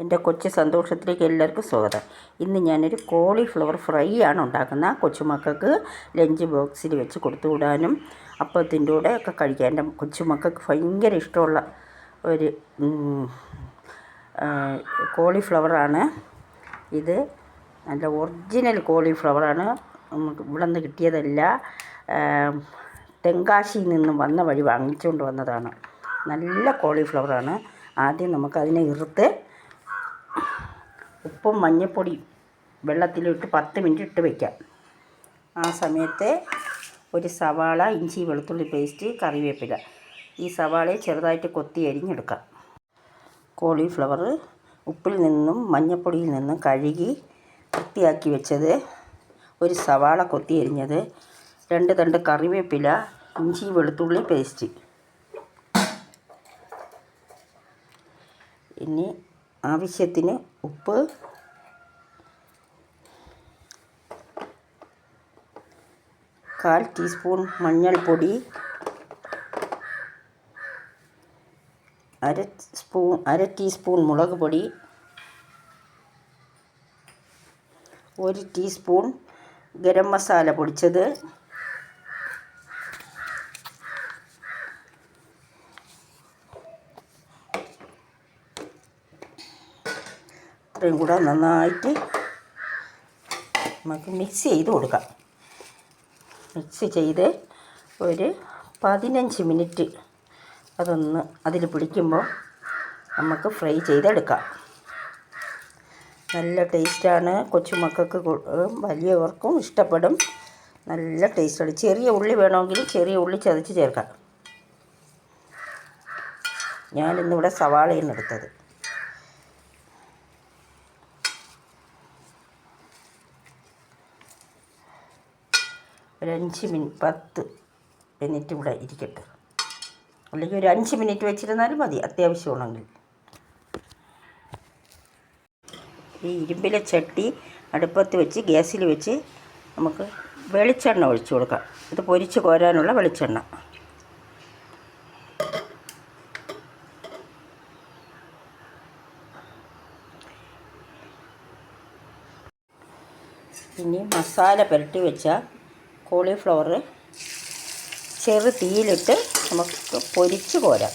എൻ്റെ കൊച്ചു സന്തോഷത്തിലേക്ക് എല്ലാവർക്കും സ്വാഗതം. ഇന്ന് ഞാനൊരു കോളിഫ്ലവർ ഫ്രൈ ആണ് ഉണ്ടാക്കുന്നത്. കൊച്ചുമക്കൾക്ക് ലഞ്ച് ബോക്സിൽ വെച്ച് കൊടുത്തു വിടാനും അപ്പത്തിൻ്റെ കൂടെ ഒക്കെ കഴിക്കാൻ എൻ്റെ കൊച്ചുമക്കൾക്ക് ഭയങ്കര ഇഷ്ടമുള്ള ഒരു കോളിഫ്ലവറാണ് ഇത്. നല്ല ഒറിജിനൽ കോളിഫ്ലവറാണ്. നമുക്ക് ഇവിടെ നിന്ന് കിട്ടിയതല്ല, തെങ്കാശിയിൽ നിന്നും വന്ന വഴി വാങ്ങിച്ചുകൊണ്ട് വന്നതാണ്. നല്ല കോളിഫ്ലവറാണ്. ആദ്യം നമുക്കതിനെ ഇറുത്ത് ഉപ്പും മഞ്ഞൾപ്പൊടിയും വെള്ളത്തിലിട്ട് 10 മിനിറ്റ് ഇട്ട് വയ്ക്കാം. ആ സമയത്ത് ഒരു സവാള, ഇഞ്ചി വെളുത്തുള്ളി പേസ്റ്റ്, കറിവേപ്പില, ഈ സവാളയെ ചെറുതായിട്ട് കൊത്തി അരിഞ്ഞെടുക്കാം. കോളിഫ്ലവർ ഉപ്പിൽ നിന്നും മഞ്ഞൾപ്പൊടിയിൽ നിന്നും കഴുകി വൃത്തിയാക്കി വെച്ചത്, ഒരു സവാള കൊത്തി അരിഞ്ഞത്, 2 തണ്ട് കറിവേപ്പില, ഇഞ്ചി വെളുത്തുള്ളി പേസ്റ്റ്. ഇനി ആവശ്യത്തിന് ഉപ്പ്, കാൽ ടീസ്പൂൺ മഞ്ഞൾപ്പൊടി, അര ടീസ്പൂൺ മുളക് പൊടി, 1 ടീസ്പൂൺ ഗരം മസാല പൊടിച്ചത്, ഇത്രയും കൂടെ നന്നായിട്ട് നമുക്ക് മിക്സ് ചെയ്ത് കൊടുക്കാം. മിക്സ് ചെയ്ത് ഒരു 15 മിനിറ്റ് അതൊന്ന് അതിൽ പിടിക്കുമ്പോൾ നമുക്ക് ഫ്രൈ ചെയ്തെടുക്കാം. നല്ല ടേസ്റ്റാണ്. കൊച്ചുമക്കൾക്ക് വലിയവർക്കും ഇഷ്ടപ്പെടും. നല്ല ടേസ്റ്റാണ്. ചെറിയ ഉള്ളി വേണമെങ്കിൽ ചെറിയ ഉള്ളി ചതച്ച് ചേർക്കാം. ഞാനിന്നിവിടെ സവാളയാണ് എടുത്തത്. ഒരു 10 മിനിറ്റ് ഇവിടെ ഇരിക്കട്ടെ, അല്ലെങ്കിൽ ഒരു 5 മിനിറ്റ് വെച്ചിരുന്നാലും മതി അത്യാവശ്യമാണെങ്കിൽ. ഈ ഇരുമ്പിലെ ചട്ടി അടുപ്പത്ത് വെച്ച് ഗ്യാസിൽ വെച്ച് നമുക്ക് വെളിച്ചെണ്ണ ഒഴിച്ചു കൊടുക്കാം. ഇത് പൊരിച്ച് കോരാനുള്ള വെളിച്ചെണ്ണ. ഇനി മസാല പുരട്ടി വെച്ച കോളിഫ്ലവർ ചെറു തീയിലിട്ട് നമുക്ക് പൊരിച്ച് കോരാം.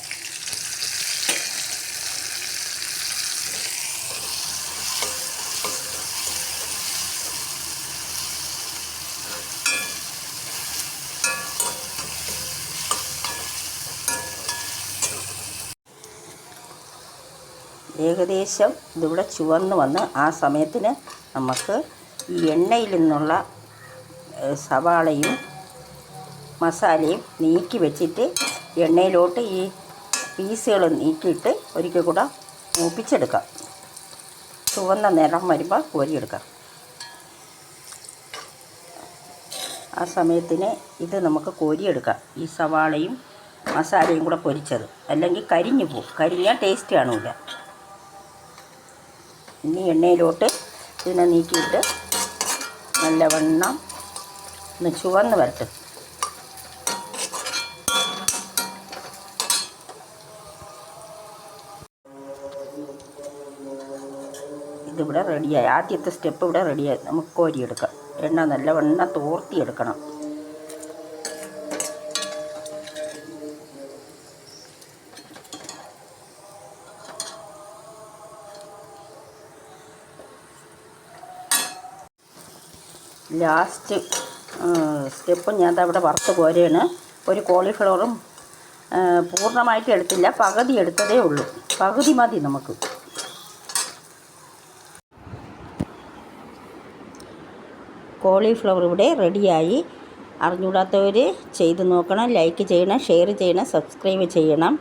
ഏകദേശം ഇതിവിടെ ചുവന്ന് വന്ന് ആ സമയത്തിന് നമുക്ക് ഈ എണ്ണയിൽ നിന്നുള്ള സവാളയും മസാലയും നീക്കി വെച്ചിട്ട് എണ്ണയിലോട്ട് ഈ പീസുകൾ നീക്കിയിട്ട് ഒരിക്കൽ കൂടെ മൂപ്പിച്ചെടുക്കാം. ചുവന്ന നിറം വരുമ്പോൾ കോരിയെടുക്കാം. ആ സമയത്തിന് ഇത് നമുക്ക് കോരിയെടുക്കാം. ഈ സവാളയും മസാലയും കൂടെ പൊരിച്ചത്, അല്ലെങ്കിൽ കരിഞ്ഞു പോകും. കരിഞ്ഞാൽ ടേസ്റ്റ് കാണില്ല. ഇനി എണ്ണയിലോട്ട് ഇതിനെ നീക്കിയിട്ട് നല്ലവണ്ണം ഒന്ന് ചുവന്ന് വരട്ടെ. ഇതിവിടെ റെഡിയായി. ആദ്യത്തെ സ്റ്റെപ്പ് ഇവിടെ റെഡിയായി. നമുക്ക് കോരിയെടുക്കാം. എണ്ണ നല്ലവണ്ണം തോർത്തിയെടുക്കണം. ലാസ്റ്റ് സ്റ്റെപ്പ് ഞാൻ അവിടെ വറുത്ത് കോരുകയാണ്. ഒരു കോളിഫ്ലവറും പൂർണ്ണമായിട്ട് എടുത്തില്ല, പകുതി എടുത്തതേ ഉള്ളൂ. പകുതി മതി നമുക്ക്. കോളിഫ്ലവർ ഇവിടെ റെഡിയായി. അറിഞ്ഞുകൂടാത്തവർ ചെയ്ത് നോക്കണം. ലൈക്ക് ചെയ്യണം, ഷെയർ ചെയ്യണം, സബ്സ്ക്രൈബ് ചെയ്യണം.